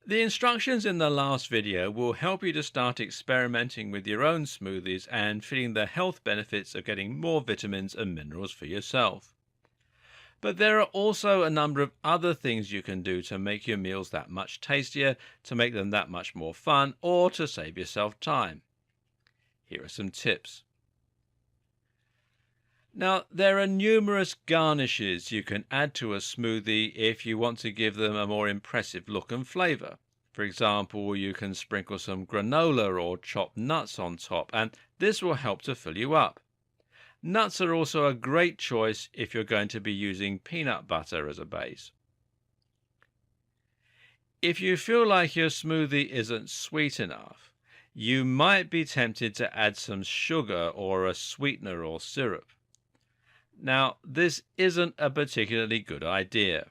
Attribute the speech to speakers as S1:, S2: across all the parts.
S1: The instructions in the last video will help you to start experimenting with your own smoothies and feeling the health benefits of getting more vitamins and minerals for yourself. But there are also a number of other things you can do to make your meals that much tastier, to make them that much more fun, or to save yourself time. Here are some tips. Now, there are numerous garnishes you can add to a smoothie if you want to give them a more impressive look and flavor. For example, you can sprinkle some granola or chopped nuts on top, and this will help to fill you up. Nuts are also a great choice if you're going to be using peanut butter as a base. If you feel like your smoothie isn't sweet enough, you might be tempted to add some sugar or a sweetener or syrup. Now, this isn't a particularly good idea.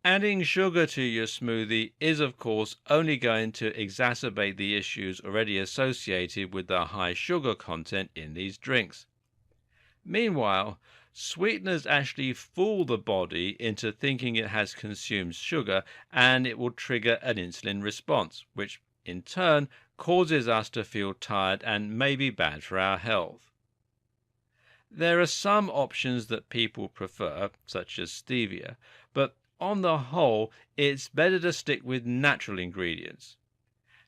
S1: Adding sugar to your smoothie is, of course, only going to exacerbate the issues already associated with the high sugar content in these drinks. Meanwhile, sweeteners actually fool the body into thinking it has consumed sugar, and it will trigger an insulin response, which in turn causes us to feel tired and may be bad for our health. There are some options that people prefer, such as stevia, but on the whole, it's better to stick with natural ingredients.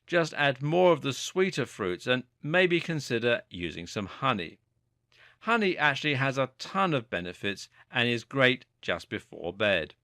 S1: Just add more of the sweeter fruits and maybe consider using some honey. Honey actually has a ton of benefits and is great just before bed.